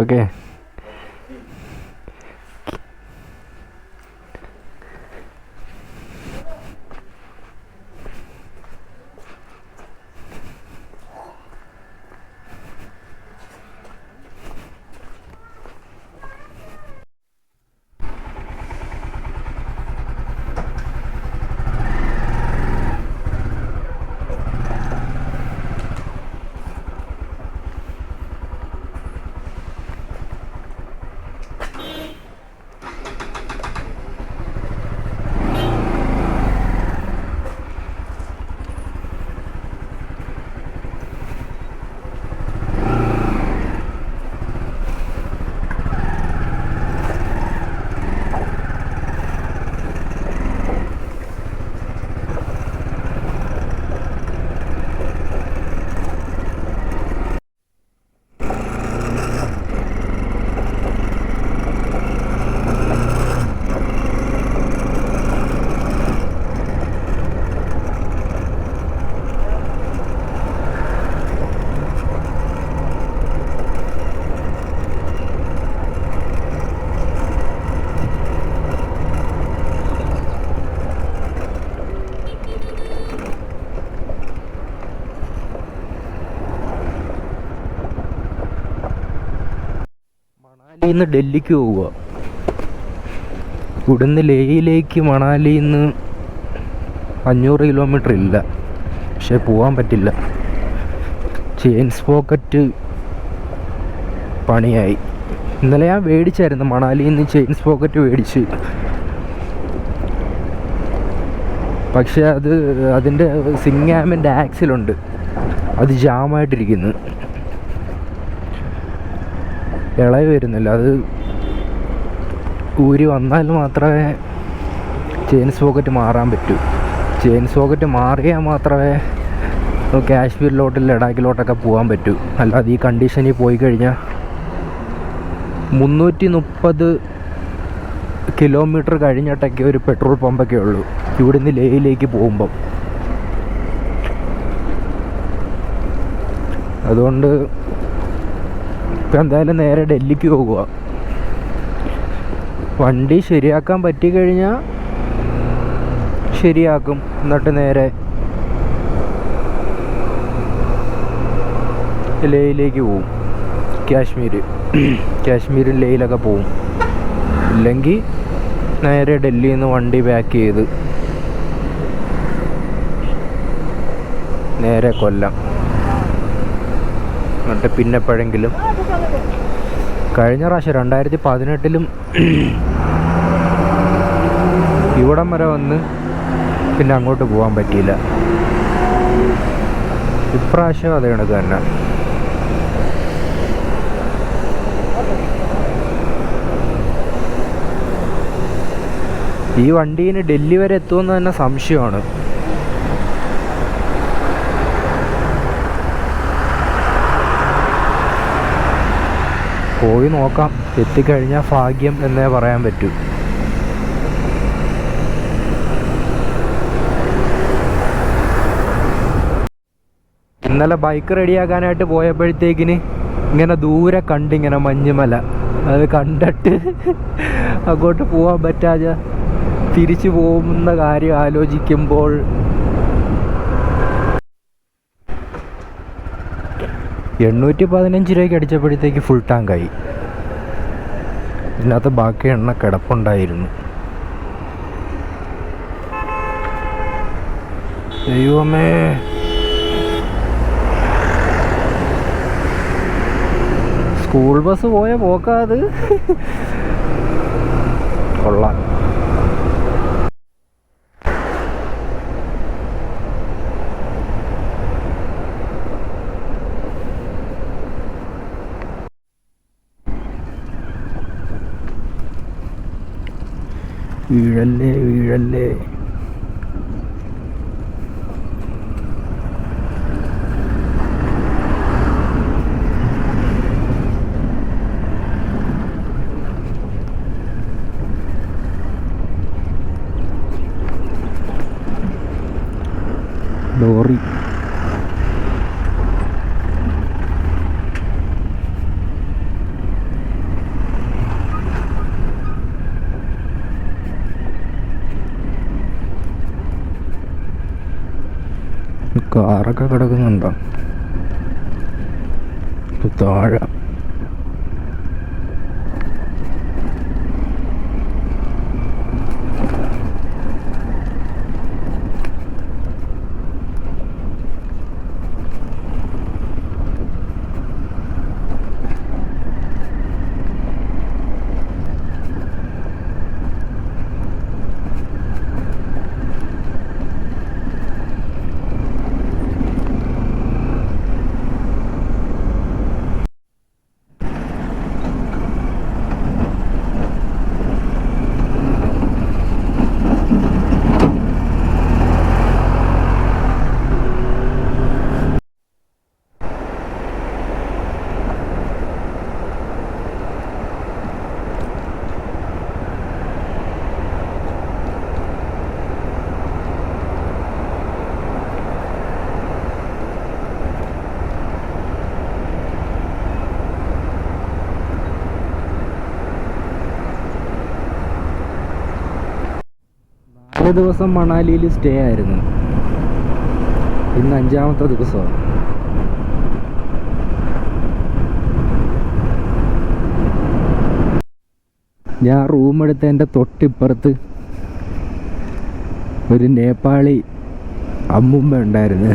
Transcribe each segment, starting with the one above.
Okay. മണാലിയിൽ നിന്ന് ഡൽഹിക്ക് പോവുക. ഇവിടുന്ന് ലേയിലേക്ക് മണാലിയിൽ നിന്ന് 500 കിലോമീറ്റർ ഇല്ല, പക്ഷെ പോകാൻ പറ്റില്ല. ചെയിൻസ് പോക്കറ്റ് പണിയായി. ഇന്നലെ ഞാൻ മേടിച്ചായിരുന്നു മണാലിയിൽ നിന്ന് ചെയിൻസ് പോക്കറ്റ് മേടിച്ച്. പക്ഷെ അതിൻ്റെ സിംഗാമിൻ്റെ ആക്സിലുണ്ട്, അത് ജാമായിട്ടിരിക്കുന്നു, ഇളകി വരുന്നില്ല. അത് ഊരി വന്നാൽ മാത്രമേ ചെയിൻസ് പോക്കറ്റ് മാറാൻ പറ്റൂ. ചെയിൻസ് പോക്കറ്റ് മാറിയാൽ മാത്രമേ കാശ്മീരിലോട്ട് ലഡാക്കിലോട്ടൊക്കെ പോകാൻ പറ്റൂ. അല്ലാതെ ഈ കണ്ടീഷനിൽ പോയി കഴിഞ്ഞാൽ 330 കിലോമീറ്റർ കഴിഞ്ഞിട്ടൊക്കെ ഒരു പെട്രോൾ പമ്പൊക്കെ ഉള്ളൂ ഇവിടുന്ന് ലേയിലേക്ക് പോകുമ്പം. അതുകൊണ്ട് ഇപ്പം എന്തായാലും നേരെ ഡൽഹിക്ക് പോകുക. വണ്ടി ശരിയാക്കാൻ പറ്റിക്കഴിഞ്ഞാൽ ശരിയാക്കും, എന്നിട്ട് നേരെ ലേയിലേക്ക് പോവും. കാശ്മീരും ലേയിലൊക്കെ പോവും. ഇല്ലെങ്കിൽ നേരെ ഡൽഹിയിൽ നിന്ന് വണ്ടി പാക്ക് ചെയ്ത് നേരെ കൊല്ലം, എന്നിട്ട് പിന്നെ എപ്പോഴെങ്കിലും. കഴിഞ്ഞ പ്രാവശ്യം 2018 ഇവിടം വരെ വന്ന് പിന്നെ അങ്ങോട്ട് പോകാൻ പറ്റിയില്ല. ഇപ്രാവശ്യം അതേ കണക്ക് തന്നെ. ഈ വണ്ടീന് ഡൽഹി വരെ എത്തുമെന്ന് തന്നെ സംശയമാണ്. പോയി നോക്കാം, എത്തിക്കഴിഞ്ഞാൽ ഭാഗ്യം എന്നേ പറയാൻ പറ്റൂ. ഇന്നലെ ബൈക്ക് റെഡിയാക്കാനായിട്ട് പോയപ്പോഴത്തേക്കിന് ഇങ്ങനെ ദൂരെ കണ്ടിങ്ങനെ മഞ്ഞുമല, അത് കണ്ടിട്ട് അങ്ങോട്ട് പോകാൻ പറ്റാതെ തിരിച്ചു പോകുന്ന കാര്യം ആലോചിക്കുമ്പോൾ 815 രൂപയ്ക്ക് അടിച്ചപ്പോഴത്തേക്ക് ഫുൾ ടാങ്കായി. ഇതിനകത്ത് ബാക്കി എണ്ണ കിടപ്പുണ്ടായിരുന്നു. ദൈവമേ, സ്കൂൾ ബസ് പോയ പോക്കാത്. കൊള്ളാം. വീഴല്ലേ വീഴല്ലേ. ലോറി കാറൊക്കെ കിടക്കുന്നുണ്ടോ താഴെ? ദിവസം മണാലിയിൽ സ്റ്റേ ആയിരുന്നു. ഇന്ന് 5ാമത്തെ ദിവസമാണ്. ഞാൻ റൂം എടുത്തതിൻ്റെ തൊട്ടിപ്പുറത്ത് ഒരു നേപ്പാളി അമ്മുമ്മ ഉണ്ടായിരുന്നു.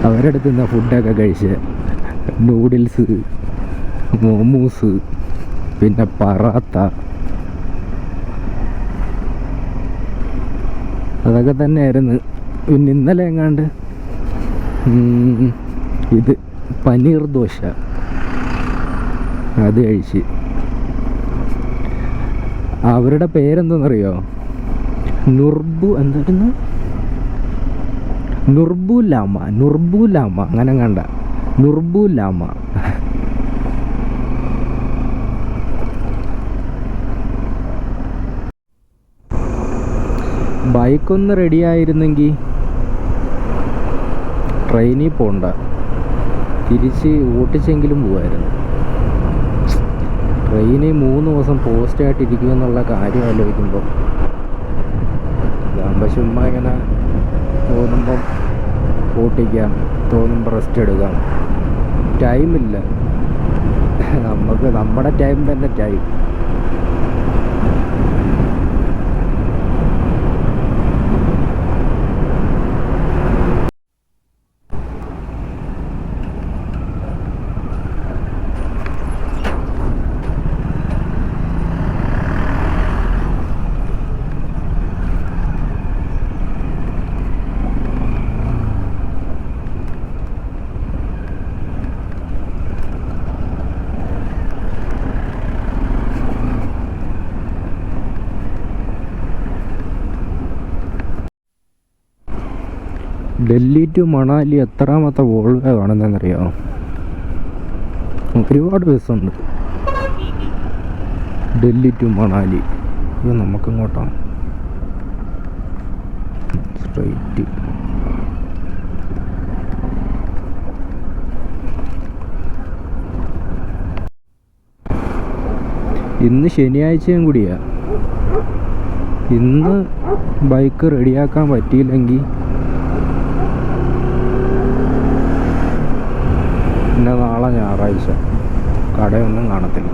അവരടുത്ത് നിന്ന് ഫുഡൊക്കെ കഴിച്ച് നൂഡിൽസ്, മോമോസ്, പിന്നെ പറാത്ത, അതൊക്കെ തന്നെയായിരുന്നു. പിന്നെ ഇന്നലെ എങ്ങാണ്ട് ഇത് പനീർ ദോശ അത് കഴിച്ച്. അവരുടെ പേരെന്തെന്നറിയോ? എന്തായിരുന്നു? നുർബുലാമ അങ്ങനെ കണ്ട നുർബുലാമ. ബൈക്കൊന്ന് റെഡി ആയിരുന്നെങ്കിൽ ട്രെയിനിൽ പോണ്ട, തിരിച്ച് ഓട്ടിച്ചെങ്കിലും പോവായിരുന്നു. ട്രെയിനിൽ 3 ദിവസം പോസ്റ്റായിട്ടിരിക്കുമെന്നുള്ള കാര്യം ആലോചിക്കുമ്പോൾ ഇതാകുമ്പോൾ ചുമ്മാ ഇങ്ങനെ തോന്നുമ്പം ഓട്ടിക്കാം, തോന്നുമ്പോൾ റെസ്റ്റ് എടുക്കാം. ടൈമില്ല നമുക്ക്, നമ്മുടെ ടൈം തന്നെ ടൈം. ഡൽഹി ടു മണാലി എത്രാമത്തെ വോൾവേ കാണുന്നതെന്നറിയാമോ? ഒരുപാട് ബസ്സുണ്ട് ഡൽഹി ടു മണാലി. ഇത് നമുക്കിങ്ങോട്ടാണ് സ്ട്രൈറ്റ്. ഇന്ന് ശനിയാഴ്ചയും കൂടിയാ. ഇന്ന് ബൈക്ക് റെഡിയാക്കാൻ പറ്റിയില്ലെങ്കിൽ പിന്നെ നാളെ ഞായറാഴ്ച കടയൊന്നും കാണത്തില്ല.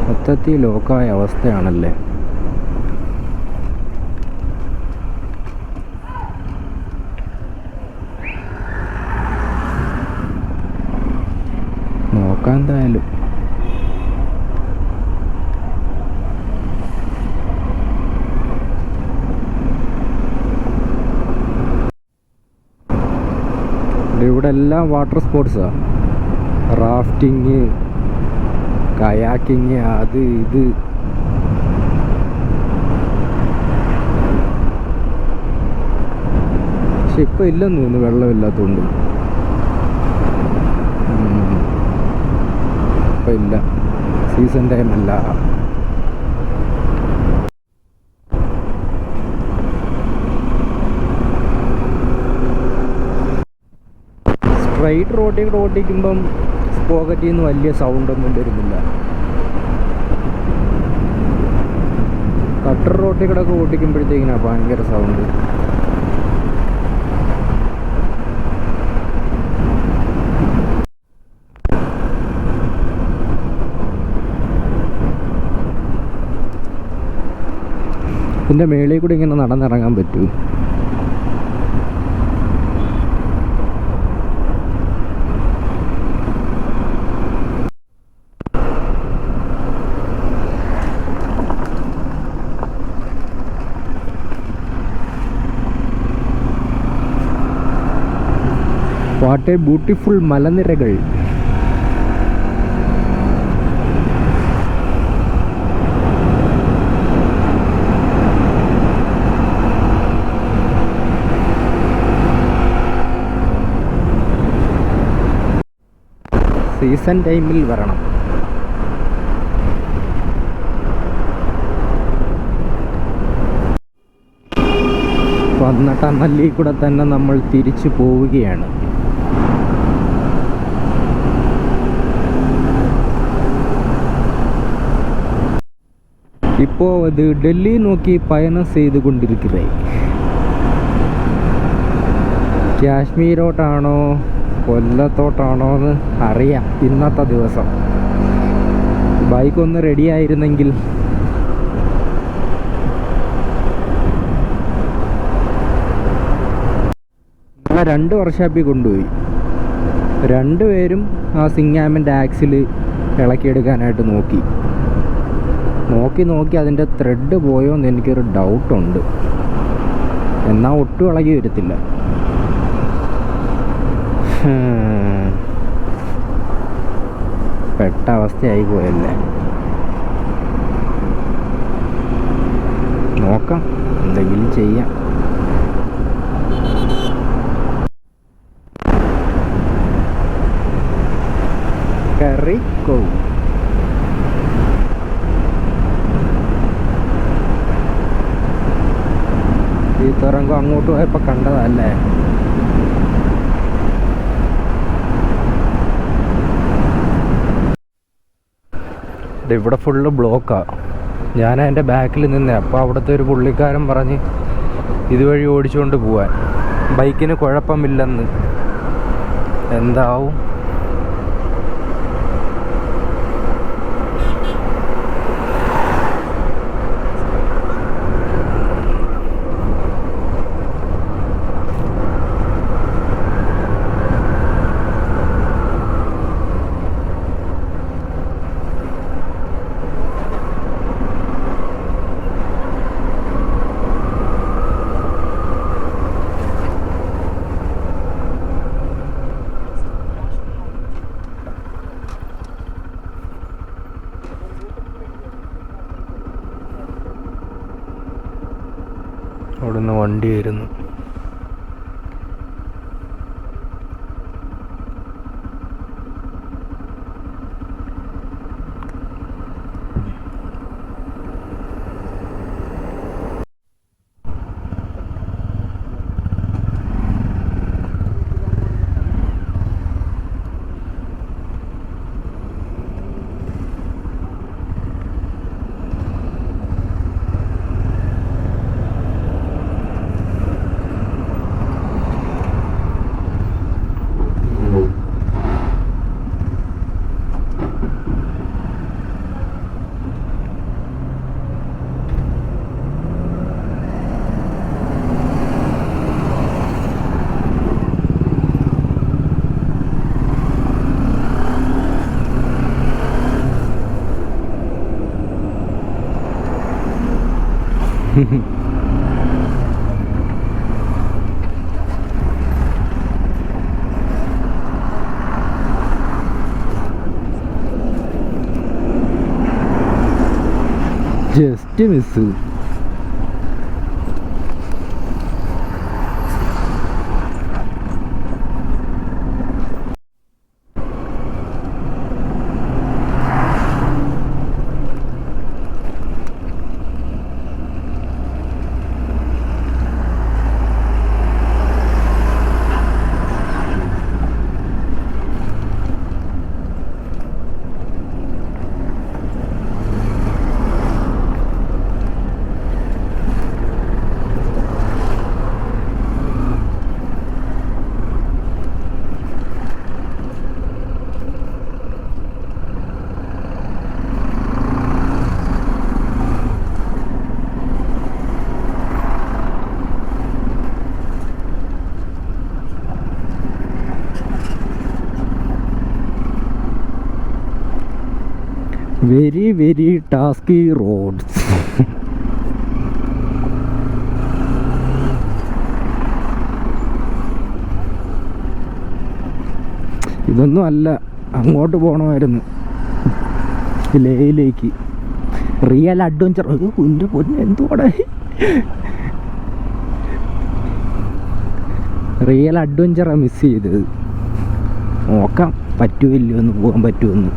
മൊത്തത്തിൽ ലോക്കായ അവസ്ഥയാണല്ലേ. നോക്കാം എന്തായാലും. ഇവിടെ എല്ലാം വാട്ടർ സ്പോർട്സാണ്. റാഫ്റ്റിങ്, കയാക്കിങ്, അത് ഇത്. പക്ഷെ ഇപ്പം ഇല്ലെന്ന് തോന്നുന്നു, വെള്ളമില്ലാത്തതുകൊണ്ട്. ഇപ്പം ഇല്ല, സീസൺ ടൈം അല്ല. സ്ട്രൈറ്റ് റോഡിൽ ഓടിക്കുമ്പം പോക്കറ്റിൽ നിന്ന് വലിയ സൗണ്ടൊന്നും വരുന്നില്ല. കട്ടർ റോട്ടിൽ കൂടെ ഒക്കെ ഓടിക്കുമ്പോഴത്തേക്കിനാണ് ഭയങ്കര സൗണ്ട്. ഇതിൻ്റെ മേളിൽ കൂടി ഇങ്ങനെ നടന്നിറങ്ങാൻ പറ്റൂ. വാട്ട് എ ബ്യൂട്ടിഫുൾ മലനിരകൾ. സീസൺ ടൈമിൽ വരണം. വന്ന ടണലിൽ കൂടെ തന്നെ നമ്മൾ തിരിച്ചു പോവുകയാണ്. ഇപ്പോൾ ഇത് ഡൽഹി നോക്കി പയണം ചെയ്തുകൊണ്ടിരിക്കുന്നേ. കാശ്മീരോട്ടാണോ കൊല്ലത്തോട്ടാണോ എന്ന് അറിയാം ഇന്നത്തെ ദിവസം. ബൈക്കൊന്ന് റെഡി ആയിരുന്നെങ്കിൽ. ഞങ്ങൾ 2 വർക്ക്ഷോപ്പിൽ കൊണ്ടുപോയി. രണ്ടുപേരും ആ സിങ്ങാമിൻ്റെ ആക്സിൽ ഇളക്കിയെടുക്കാനായിട്ട് നോക്കി അതിൻ്റെ ത്രെഡ് പോയോ എന്ന് എനിക്കൊരു ഡൗട്ടുണ്ട്. എന്നാൽ ഒട്ടും ഇളകി വരത്തില്ല. പെട്ട അവസ്ഥയായി പോയല്ലേ. നോക്കാം, എന്തെങ്കിലും ചെയ്യാം. കറിക്കോ ഈ തുറങ്കം അങ്ങോട്ട് പോയപ്പോൾ കണ്ടതല്ലേ. ഇവിടെ ഫുള്ള് ബ്ലോക്കാണ്. ഞാൻ അതിൻ്റെ ബാക്കിൽ നിന്നേ. അപ്പോൾ അവിടുത്തെ ഒരു പുള്ളിക്കാരൻ പറഞ്ഞ് ഇതുവഴി ഓടിച്ചുകൊണ്ട് പോവാൻ, ബൈക്കിന് കുഴപ്പമില്ലെന്ന്. എന്താവും? അവിടുന്ന് വണ്ടി വരുന്നു. Just miss. വെരി വെരി ടാസ്കി റോഡ്സ്. ഇതൊന്നും അല്ല, അങ്ങോട്ട് പോകണമായിരുന്നു, ലേയിലേക്ക്. Real adventure. കുഞ്ഞു പൊന്നെ എന്തുകൂടെ റിയൽ അഡ്വഞ്ചറാണ് മിസ് ചെയ്തത്. നോക്കാം പറ്റുമില്ലോ ഒന്ന് പോകാൻ പറ്റുമെന്ന്.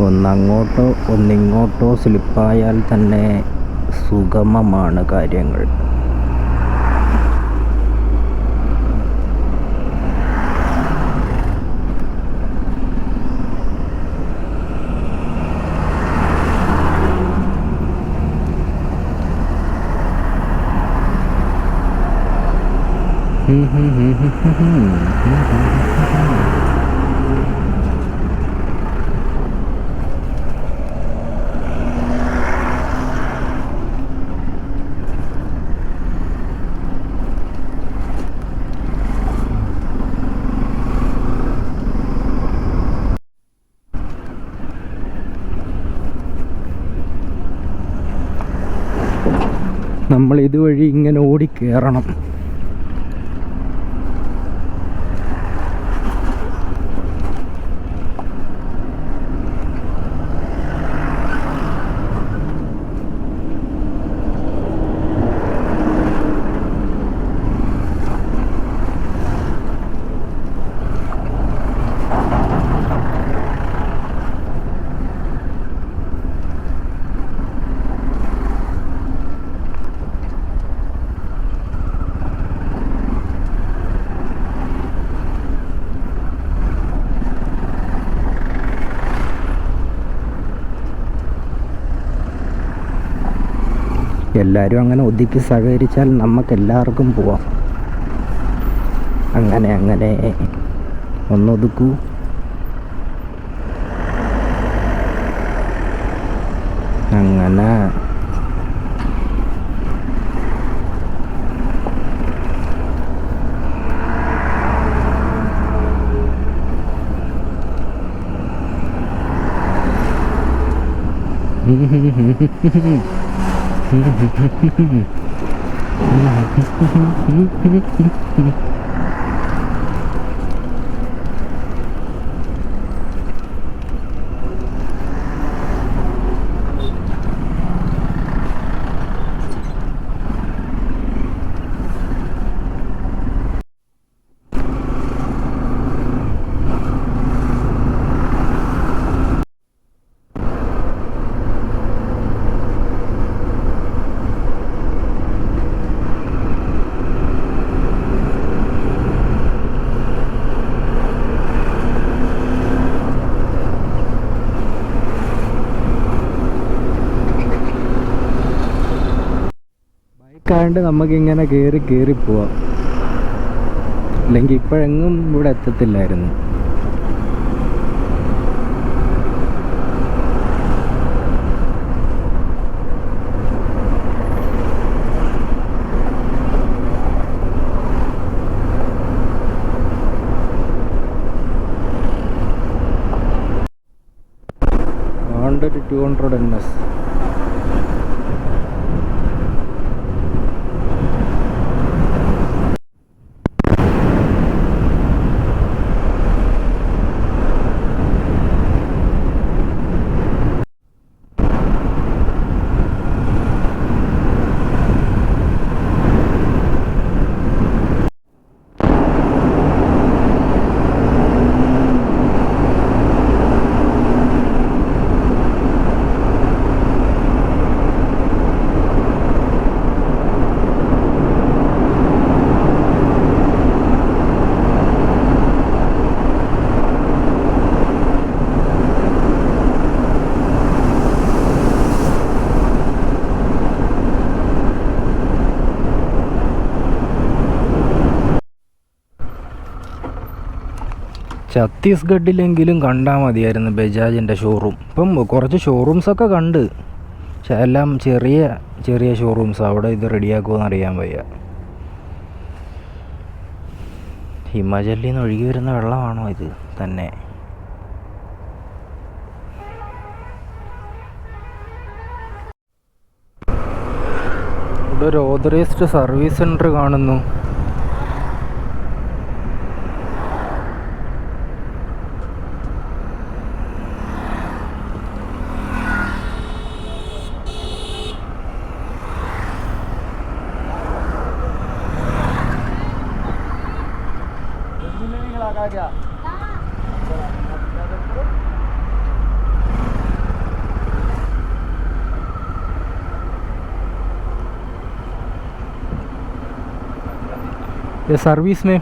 ഒന്നങ്ങോട്ടോ ഒന്നിങ്ങോട്ടോ സ്ലിപ്പായാൽ തന്നെ സുഗമമാണ് കാര്യങ്ങൾ. നമ്മൾ ഇതുവഴി ഇങ്ങനെ ഓടിക്കേറണം. എല്ലാവരും അങ്ങനെ ഒതുക്കി സഹകരിച്ചാൽ നമുക്കെല്ലാവർക്കും പോവാം. അങ്ങനെ അങ്ങനെ ഒന്നൊതുക്കൂ. അങ്ങനെ ബൈക്കായതുകൊണ്ട് നമുക്കിങ്ങനെ കയറി പോവാം. അല്ലെങ്കിൽ ഇപ്പോഴെങ്ങും ഇവിടെ എത്തത്തില്ലായിരുന്നു. ഒരു 200 NS. ഛത്തീസ്ഗഡിലെങ്കിലും കണ്ടാൽ മതിയായിരുന്നു ബജാജിൻ്റെ ഷോറൂം. ഇപ്പം കുറച്ച് ഷോറൂംസൊക്കെ കണ്ട്, പക്ഷെ എല്ലാം ചെറിയ ചെറിയ ഷോറൂംസ്. അവിടെ ഇത് റെഡിയാക്കുമെന്ന് അറിയാൻ വയ്യ. ഹിമാചലിൽ നിന്ന് ഒഴുകി വരുന്ന വെള്ളമാണോ ഇത് തന്നെ? ഇവിടെ ഒരു ഓതറൈസ്ഡ് സർവീസ് സെൻറ്റർ കാണുന്നു. ये सर्विस में